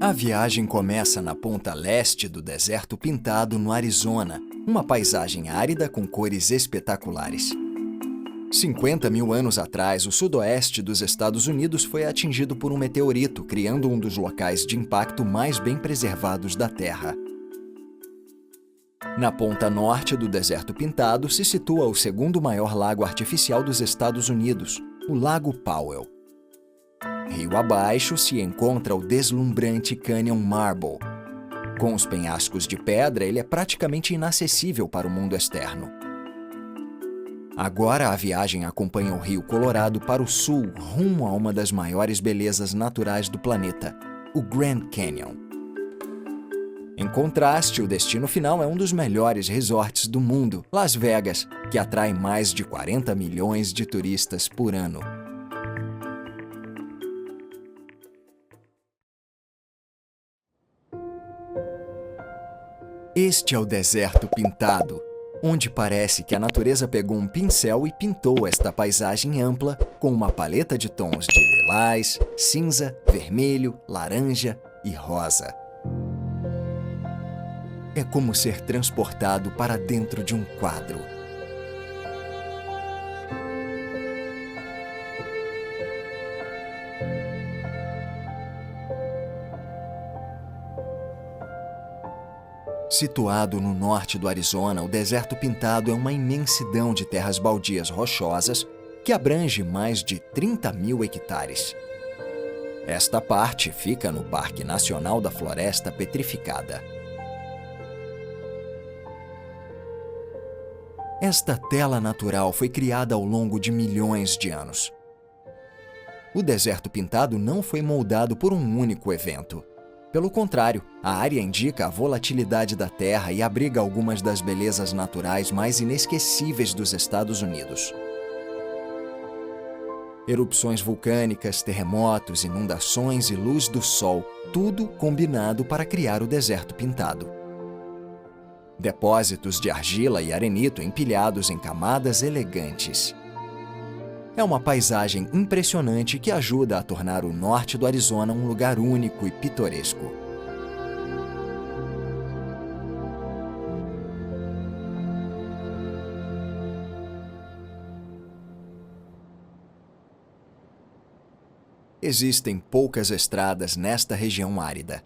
A viagem começa na ponta leste do Deserto Pintado, no Arizona, uma paisagem árida com cores espetaculares. 50 mil anos atrás, o sudoeste dos Estados Unidos foi atingido por um meteorito, criando um dos locais de impacto mais bem preservados da Terra. Na ponta norte do Deserto Pintado se situa o segundo maior lago artificial dos Estados Unidos, o Lago Powell. Rio abaixo se encontra o deslumbrante Canyon Marble. Com os penhascos de pedra, ele é praticamente inacessível para o mundo externo. Agora a viagem acompanha o Rio Colorado para o sul, rumo a uma das maiores belezas naturais do planeta, o Grand Canyon. Em contraste, o destino final é um dos melhores resorts do mundo, Las Vegas, que atrai mais de 40 milhões de turistas por ano. Este é o Deserto Pintado, onde parece que a natureza pegou um pincel e pintou esta paisagem ampla com uma paleta de tons de lilás, cinza, vermelho, laranja e rosa. É como ser transportado para dentro de um quadro. Situado no norte do Arizona, o Deserto Pintado é uma imensidão de terras baldias rochosas que abrange mais de 30 mil hectares. Esta parte fica no Parque Nacional da Floresta Petrificada. Esta tela natural foi criada ao longo de milhões de anos. O Deserto Pintado não foi moldado por um único evento. Pelo contrário, a área indica a volatilidade da Terra e abriga algumas das belezas naturais mais inesquecíveis dos Estados Unidos. Erupções vulcânicas, terremotos, inundações e luz do sol, tudo combinado para criar o Deserto Pintado. Depósitos de argila e arenito empilhados em camadas elegantes. É uma paisagem impressionante que ajuda a tornar o norte do Arizona um lugar único e pitoresco. Existem poucas estradas nesta região árida.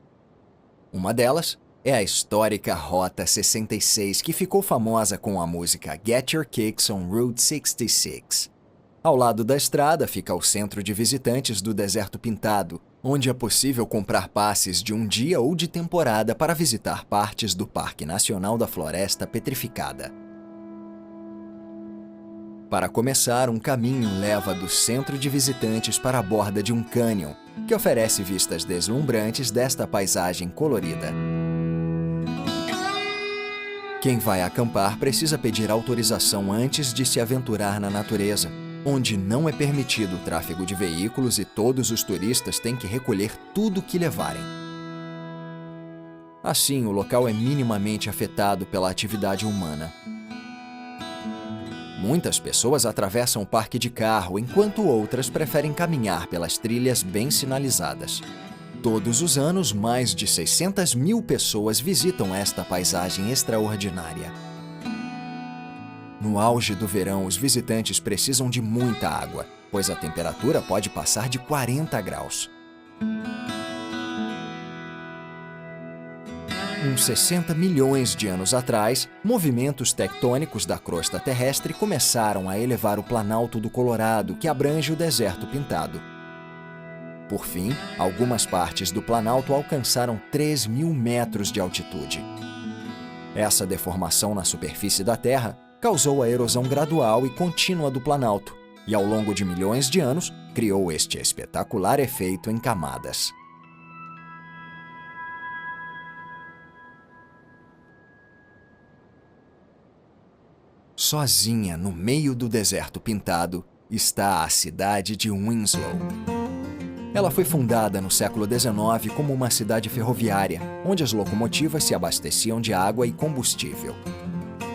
Uma delas é a histórica Rota 66, que ficou famosa com a música Get Your Kicks on Route 66. Ao lado da estrada fica o centro de visitantes do Deserto Pintado, onde é possível comprar passes de um dia ou de temporada para visitar partes do Parque Nacional da Floresta Petrificada. Para começar, um caminho leva do centro de visitantes para a borda de um cânion, que oferece vistas deslumbrantes desta paisagem colorida. Quem vai acampar precisa pedir autorização antes de se aventurar na natureza, onde não é permitido o tráfego de veículos e todos os turistas têm que recolher tudo o que levarem. Assim, o local é minimamente afetado pela atividade humana. Muitas pessoas atravessam o parque de carro, enquanto outras preferem caminhar pelas trilhas bem sinalizadas. Todos os anos, mais de 600 mil pessoas visitam esta paisagem extraordinária. No auge do verão, os visitantes precisam de muita água, pois a temperatura pode passar de 40 graus. Uns 60 milhões de anos atrás, movimentos tectônicos da crosta terrestre começaram a elevar o Planalto do Colorado, que abrange o Deserto Pintado. Por fim, algumas partes do Planalto alcançaram 3 mil metros de altitude. Essa deformação na superfície da Terra causou a erosão gradual e contínua do Planalto, e ao longo de milhões de anos, criou este espetacular efeito em camadas. Sozinha no meio do Deserto Pintado está a cidade de Winslow. Ela foi fundada no século XIX como uma cidade ferroviária, onde as locomotivas se abasteciam de água e combustível.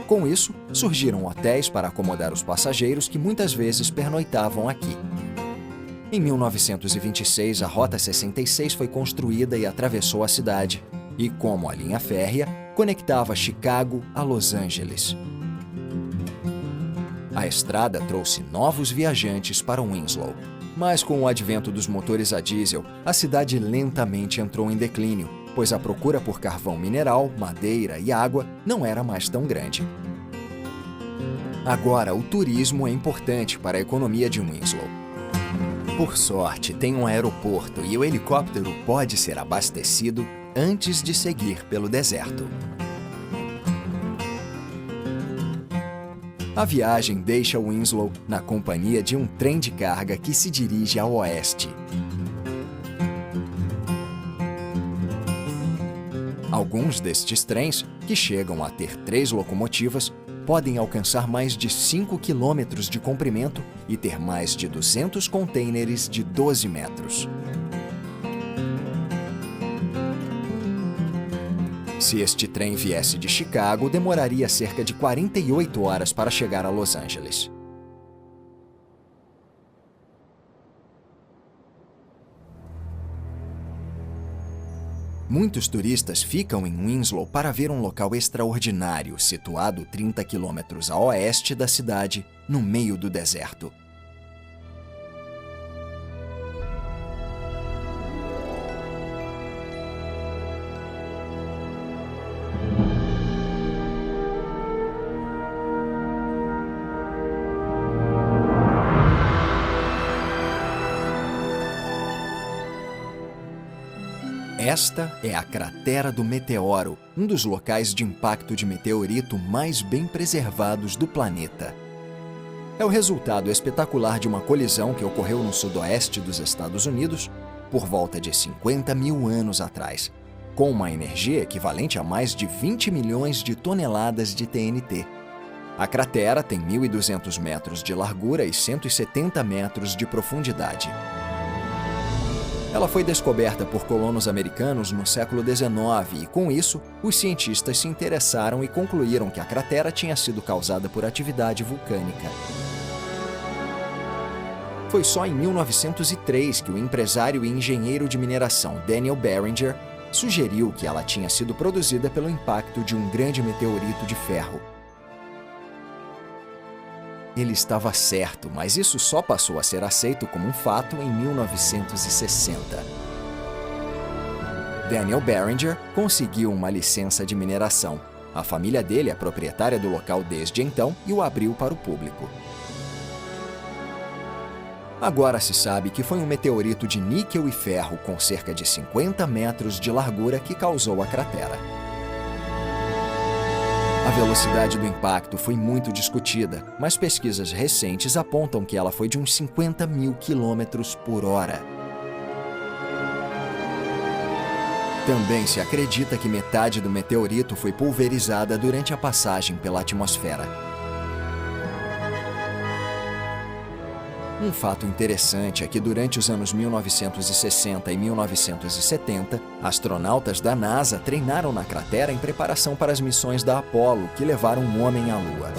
Com isso, surgiram hotéis para acomodar os passageiros que muitas vezes pernoitavam aqui. Em 1926, a Rota 66 foi construída e atravessou a cidade, e, como a linha férrea, conectava Chicago a Los Angeles. A estrada trouxe novos viajantes para Winslow, mas com o advento dos motores a diesel, a cidade lentamente entrou em declínio, pois a procura por carvão mineral, madeira e água não era mais tão grande. Agora, o turismo é importante para a economia de Winslow. Por sorte, tem um aeroporto e o helicóptero pode ser abastecido antes de seguir pelo deserto. A viagem deixa Winslow na companhia de um trem de carga que se dirige ao oeste. Alguns destes trens, que chegam a ter 3 locomotivas, podem alcançar mais de 5 quilômetros de comprimento e ter mais de 200 contêineres de 12 metros. Se este trem viesse de Chicago, demoraria cerca de 48 horas para chegar a Los Angeles. Muitos turistas ficam em Winslow para ver um local extraordinário, situado 30 quilômetros a oeste da cidade, no meio do deserto. Esta é a Cratera do Meteoro, um dos locais de impacto de meteorito mais bem preservados do planeta. É o resultado espetacular de uma colisão que ocorreu no sudoeste dos Estados Unidos por volta de 50 mil anos atrás, com uma energia equivalente a mais de 20 milhões de toneladas de TNT. A cratera tem 1.200 metros de largura e 170 metros de profundidade. Ela foi descoberta por colonos americanos no século XIX e, com isso, os cientistas se interessaram e concluíram que a cratera tinha sido causada por atividade vulcânica. Foi só em 1903 que o empresário e engenheiro de mineração Daniel Barringer sugeriu que ela tinha sido produzida pelo impacto de um grande meteorito de ferro. Ele estava certo, mas isso só passou a ser aceito como um fato em 1960. Daniel Barringer conseguiu uma licença de mineração. A família dele é proprietária do local desde então e o abriu para o público. Agora se sabe que foi um meteorito de níquel e ferro com cerca de 50 metros de largura que causou a cratera. A velocidade do impacto foi muito discutida, mas pesquisas recentes apontam que ela foi de uns 50 mil quilômetros por hora. Também se acredita que metade do meteorito foi pulverizada durante a passagem pela atmosfera. Um fato interessante é que durante os anos 1960 e 1970, astronautas da NASA treinaram na cratera em preparação para as missões da Apollo, que levaram um homem à Lua.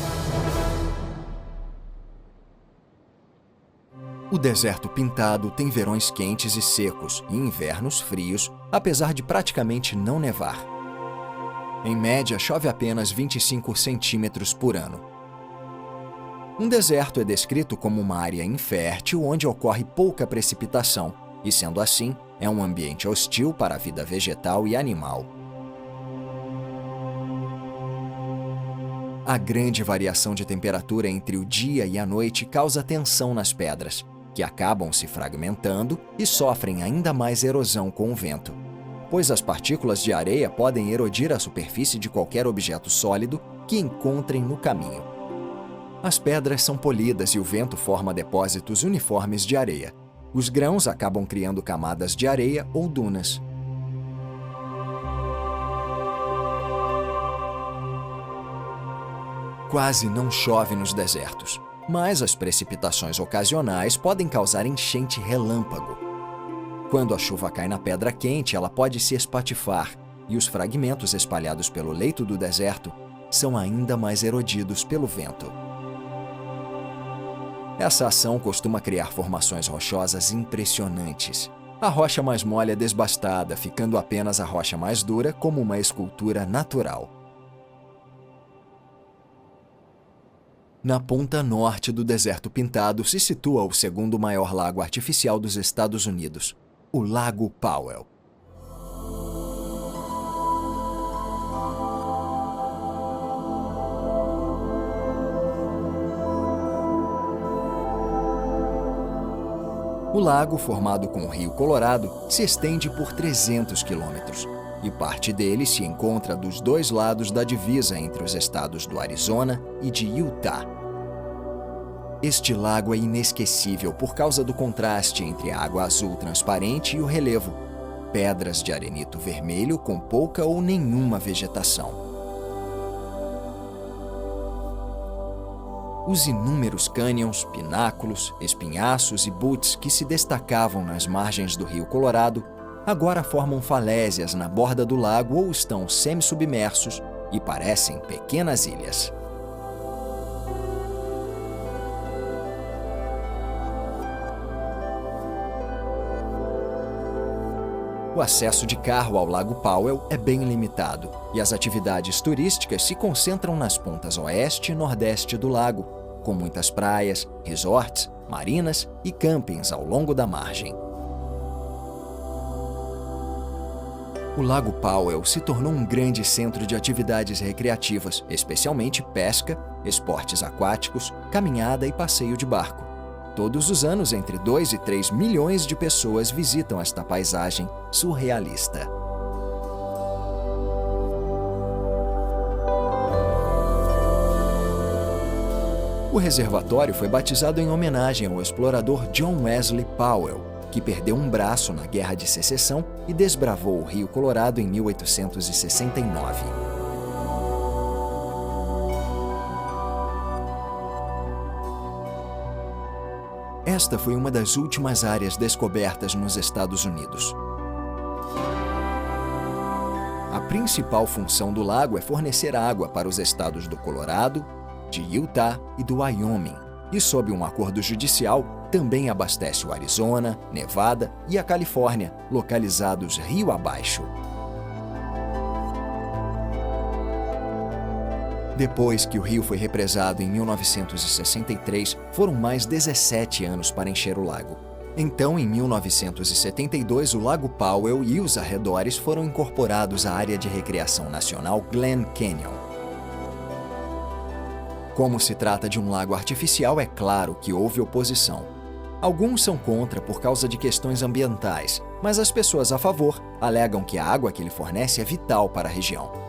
O deserto pintado tem verões quentes e secos e invernos frios, apesar de praticamente não nevar. Em média, chove apenas 25 centímetros por ano. Um deserto é descrito como uma área infértil onde ocorre pouca precipitação e, sendo assim, é um ambiente hostil para a vida vegetal e animal. A grande variação de temperatura entre o dia e a noite causa tensão nas pedras, que acabam se fragmentando e sofrem ainda mais erosão com o vento, pois as partículas de areia podem erodir a superfície de qualquer objeto sólido que encontrem no caminho. As pedras são polidas e o vento forma depósitos uniformes de areia. Os grãos acabam criando camadas de areia ou dunas. Quase não chove nos desertos, mas as precipitações ocasionais podem causar enchente relâmpago. Quando a chuva cai na pedra quente, ela pode se espatifar, e os fragmentos espalhados pelo leito do deserto são ainda mais erodidos pelo vento. Essa ação costuma criar formações rochosas impressionantes. A rocha mais mole é desbastada, ficando apenas a rocha mais dura como uma escultura natural. Na ponta norte do deserto pintado se situa o segundo maior lago artificial dos Estados Unidos, o Lago Powell. O lago, formado com o Rio Colorado, se estende por 300 quilômetros, e parte dele se encontra dos dois lados da divisa entre os estados do Arizona e de Utah. Este lago é inesquecível por causa do contraste entre a água azul transparente e o relevo, pedras de arenito vermelho com pouca ou nenhuma vegetação. Os inúmeros cânions, pináculos, espinhaços e buttes que se destacavam nas margens do Rio Colorado agora formam falésias na borda do lago ou estão semi-submersos e parecem pequenas ilhas. O acesso de carro ao Lago Powell é bem limitado e as atividades turísticas se concentram nas pontas oeste e nordeste do lago, com muitas praias, resorts, marinas e campings ao longo da margem. O Lago Powell se tornou um grande centro de atividades recreativas, especialmente pesca, esportes aquáticos, caminhada e passeio de barco. Todos os anos, entre 2 e 3 milhões de pessoas visitam esta paisagem surrealista. O reservatório foi batizado em homenagem ao explorador John Wesley Powell, que perdeu um braço na Guerra de Secessão e desbravou o Rio Colorado em 1869. Esta foi uma das últimas áreas descobertas nos Estados Unidos. A principal função do lago é fornecer água para os estados do Colorado, de Utah e do Wyoming, e sob um acordo judicial, também abastece o Arizona, Nevada e a Califórnia, localizados rio abaixo. Depois que o rio foi represado em 1963, foram mais 17 anos para encher o lago. Então, em 1972, o Lago Powell e os arredores foram incorporados à área de recreação nacional Glen Canyon. Como se trata de um lago artificial, é claro que houve oposição. Alguns são contra por causa de questões ambientais, mas as pessoas a favor alegam que a água que ele fornece é vital para a região.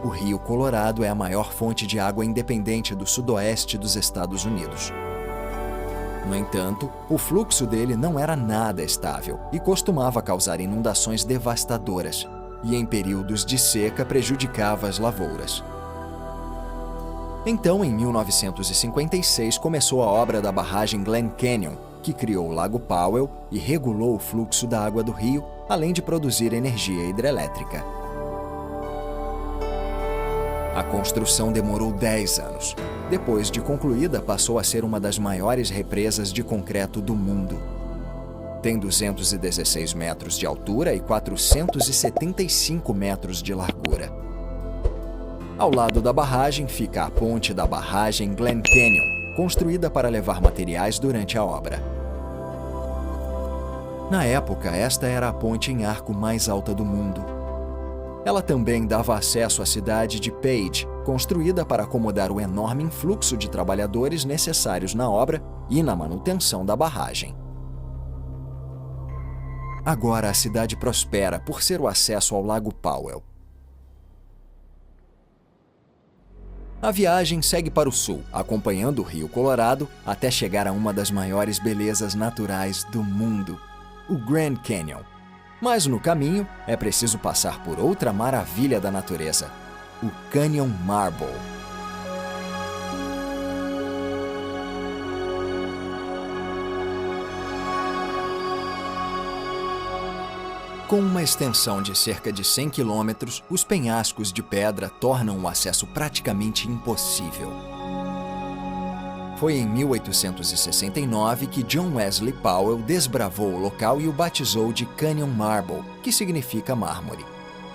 O Rio Colorado é a maior fonte de água independente do sudoeste dos Estados Unidos. No entanto, o fluxo dele não era nada estável e costumava causar inundações devastadoras, e em períodos de seca prejudicava as lavouras. Então, em 1956, começou a obra da barragem Glen Canyon, que criou o Lago Powell e regulou o fluxo da água do rio, além de produzir energia hidrelétrica. A construção demorou 10 anos. Depois de concluída, passou a ser uma das maiores represas de concreto do mundo. Tem 216 metros de altura e 475 metros de largura. Ao lado da barragem fica a ponte da barragem Glen Canyon, construída para levar materiais durante a obra. Na época, esta era a ponte em arco mais alta do mundo. Ela também dava acesso à cidade de Page, construída para acomodar o enorme influxo de trabalhadores necessários na obra e na manutenção da barragem. Agora a cidade prospera por ser o acesso ao Lago Powell. A viagem segue para o sul, acompanhando o Rio Colorado até chegar a uma das maiores belezas naturais do mundo, o Grand Canyon. Mas no caminho, é preciso passar por outra maravilha da natureza, o Canyon Marble. Com uma extensão de cerca de 100 quilômetros, os penhascos de pedra tornam o acesso praticamente impossível. Foi em 1869 que John Wesley Powell desbravou o local e o batizou de Canyon Marble, que significa mármore.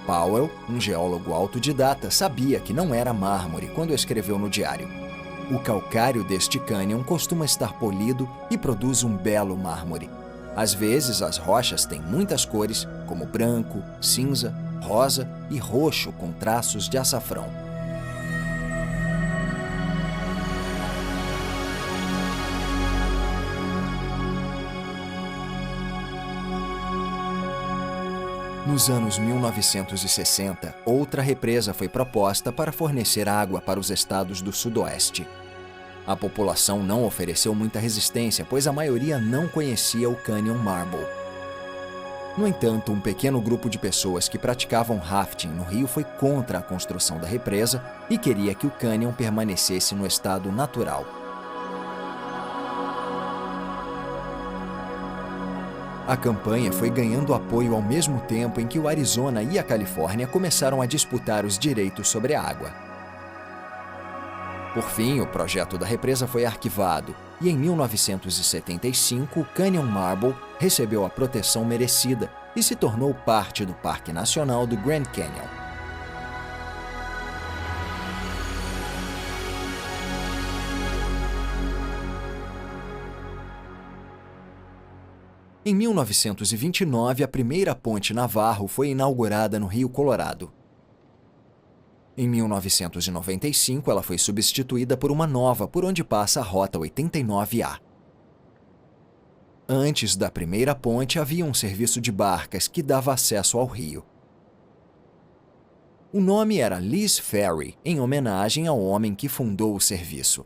Powell, um geólogo autodidata, sabia que não era mármore quando escreveu no diário: "O calcário deste cânion costuma estar polido e produz um belo mármore. Às vezes, as rochas têm muitas cores, como branco, cinza, rosa e roxo com traços de açafrão." Nos anos 1960, outra represa foi proposta para fornecer água para os estados do Sudoeste. A população não ofereceu muita resistência, pois a maioria não conhecia o Canyon Marble. No entanto, um pequeno grupo de pessoas que praticavam rafting no rio foi contra a construção da represa e queria que o cânion permanecesse no estado natural. A campanha foi ganhando apoio ao mesmo tempo em que o Arizona e a Califórnia começaram a disputar os direitos sobre a água. Por fim, o projeto da represa foi arquivado e, em 1975, o Canyon Marble recebeu a proteção merecida e se tornou parte do Parque Nacional do Grand Canyon. Em 1929, a primeira ponte Navarro foi inaugurada no Rio Colorado. Em 1995, ela foi substituída por uma nova por onde passa a Rota 89A. Antes da primeira ponte, havia um serviço de barcas que dava acesso ao rio. O nome era Lee's Ferry, em homenagem ao homem que fundou o serviço.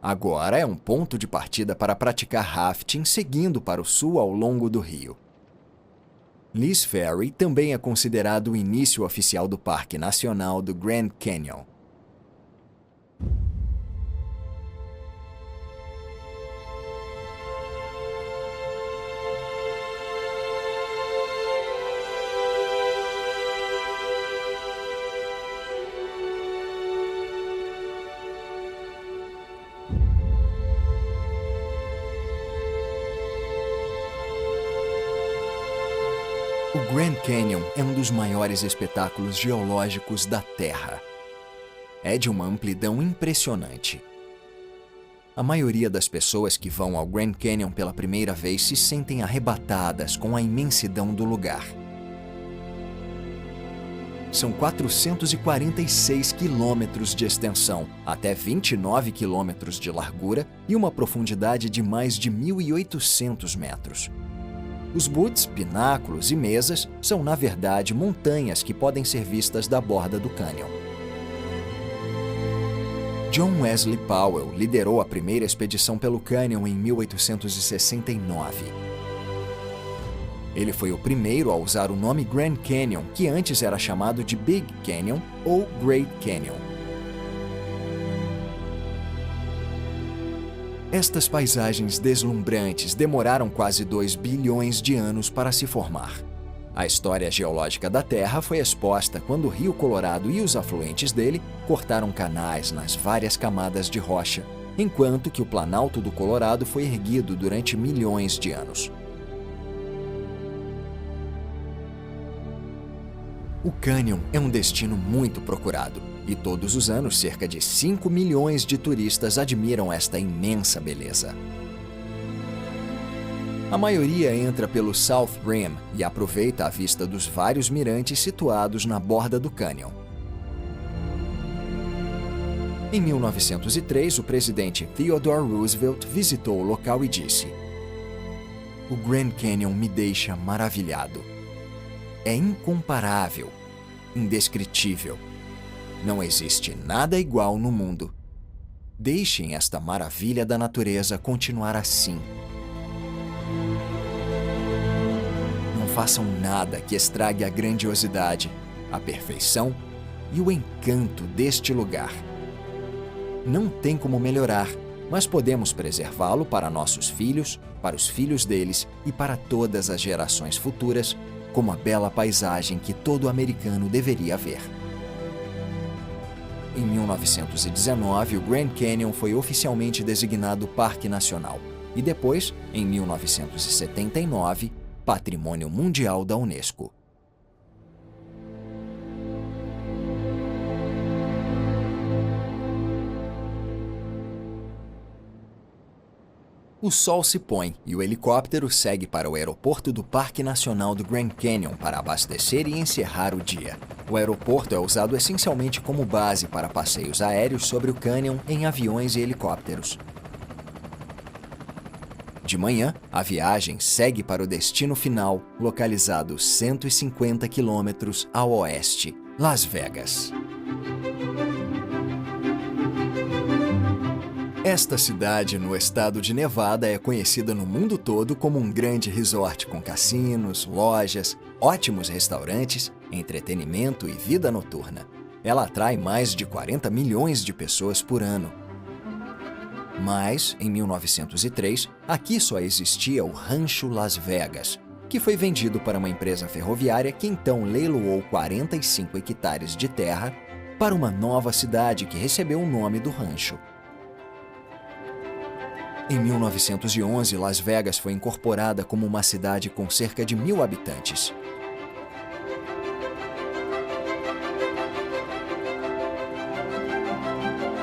Agora é um ponto de partida para praticar rafting seguindo para o sul ao longo do rio. Lee's Ferry também é considerado o início oficial do Parque Nacional do Grand Canyon. O Grand Canyon é um dos maiores espetáculos geológicos da Terra. É de uma amplidão impressionante. A maioria das pessoas que vão ao Grand Canyon pela primeira vez se sentem arrebatadas com a imensidão do lugar. São 446 quilômetros de extensão, até 29 quilômetros de largura e uma profundidade de mais de 1.800 metros. Os buttes, pináculos e mesas são, na verdade, montanhas que podem ser vistas da borda do cânion. John Wesley Powell liderou a primeira expedição pelo cânion em 1869. Ele foi o primeiro a usar o nome Grand Canyon, que antes era chamado de Big Canyon ou Great Canyon. Estas paisagens deslumbrantes demoraram quase 2 bilhões de anos para se formar. A história geológica da Terra foi exposta quando o Rio Colorado e os afluentes dele cortaram canais nas várias camadas de rocha, enquanto que o Planalto do Colorado foi erguido durante milhões de anos. O cânion é um destino muito procurado, e todos os anos cerca de 5 milhões de turistas admiram esta imensa beleza. A maioria entra pelo South Rim e aproveita a vista dos vários mirantes situados na borda do cânion. Em 1903, o presidente Theodore Roosevelt visitou o local e disse: "O Grand Canyon me deixa maravilhado. É incomparável, indescritível. Não existe nada igual no mundo. Deixem esta maravilha da natureza continuar assim. Não façam nada que estrague a grandiosidade, a perfeição e o encanto deste lugar. Não tem como melhorar, mas podemos preservá-lo para nossos filhos, para os filhos deles e para todas as gerações futuras, como a bela paisagem que todo americano deveria ver." Em 1919, o Grand Canyon foi oficialmente designado Parque Nacional e depois, em 1979, Patrimônio Mundial da Unesco. O sol se põe e o helicóptero segue para o aeroporto do Parque Nacional do Grand Canyon para abastecer e encerrar o dia. O aeroporto é usado essencialmente como base para passeios aéreos sobre o cânion em aviões e helicópteros. De manhã, a viagem segue para o destino final, localizado 150 quilômetros ao oeste, Las Vegas. Esta cidade no estado de Nevada é conhecida no mundo todo como um grande resort com cassinos, lojas, ótimos restaurantes, entretenimento e vida noturna. Ela atrai mais de 40 milhões de pessoas por ano. Mas, em 1903, aqui só existia o Rancho Las Vegas, que foi vendido para uma empresa ferroviária que então leiloou 45 hectares de terra para uma nova cidade que recebeu o nome do rancho. Em 1911, Las Vegas foi incorporada como uma cidade com cerca de 1.000 habitantes.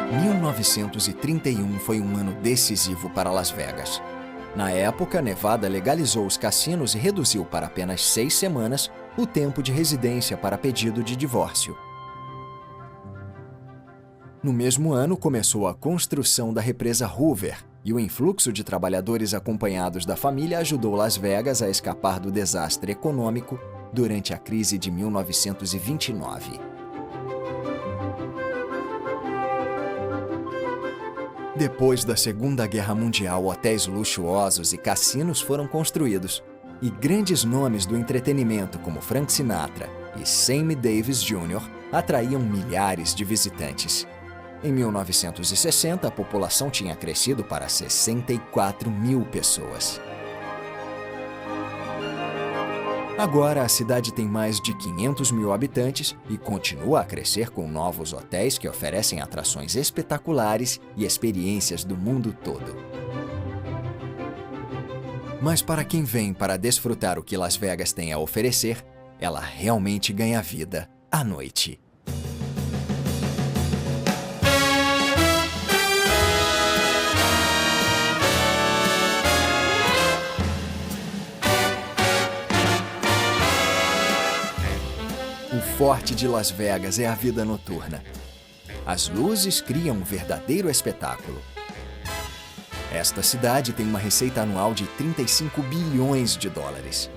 Em 1931 foi um ano decisivo para Las Vegas. Na época, Nevada legalizou os cassinos e reduziu para apenas 6 semanas o tempo de residência para pedido de divórcio. No mesmo ano, começou a construção da represa Hoover, e o influxo de trabalhadores acompanhados da família ajudou Las Vegas a escapar do desastre econômico durante a crise de 1929. Depois da Segunda Guerra Mundial, hotéis luxuosos e cassinos foram construídos, e grandes nomes do entretenimento como Frank Sinatra e Sammy Davis Jr. atraíam milhares de visitantes. Em 1960, a população tinha crescido para 64 mil pessoas. Agora, a cidade tem mais de 500 mil habitantes e continua a crescer com novos hotéis que oferecem atrações espetaculares e experiências do mundo todo. Mas para quem vem para desfrutar o que Las Vegas tem a oferecer, ela realmente ganha vida à noite. O forte de Las Vegas é a vida noturna. As luzes criam um verdadeiro espetáculo. Esta cidade tem uma receita anual de 35 bilhões de dólares.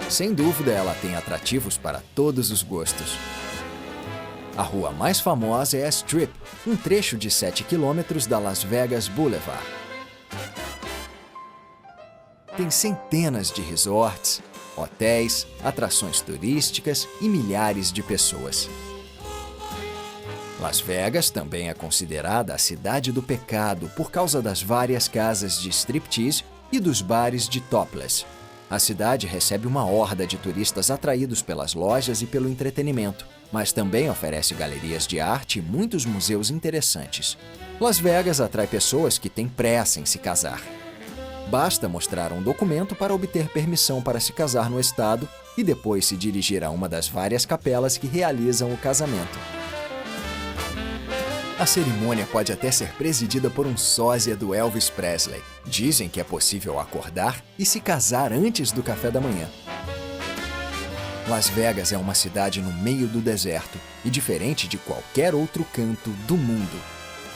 Sem dúvida, ela tem atrativos para todos os gostos. A rua mais famosa é a Strip, um trecho de 7 quilômetros da Las Vegas Boulevard. Tem centenas de resorts, hotéis, atrações turísticas e milhares de pessoas. Las Vegas também é considerada a cidade do pecado por causa das várias casas de striptease e dos bares de topless. A cidade recebe uma horda de turistas atraídos pelas lojas e pelo entretenimento, mas também oferece galerias de arte e muitos museus interessantes. Las Vegas atrai pessoas que têm pressa em se casar. Basta mostrar um documento para obter permissão para se casar no estado e depois se dirigir a uma das várias capelas que realizam o casamento. A cerimônia pode até ser presidida por um sósia do Elvis Presley. Dizem que é possível acordar e se casar antes do café da manhã. Las Vegas é uma cidade no meio do deserto e diferente de qualquer outro canto do mundo.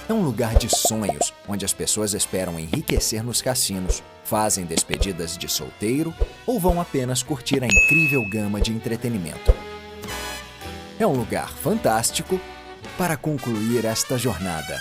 É um lugar de sonhos, onde as pessoas esperam enriquecer nos cassinos, fazem despedidas de solteiro ou vão apenas curtir a incrível gama de entretenimento. É um lugar fantástico para concluir esta jornada.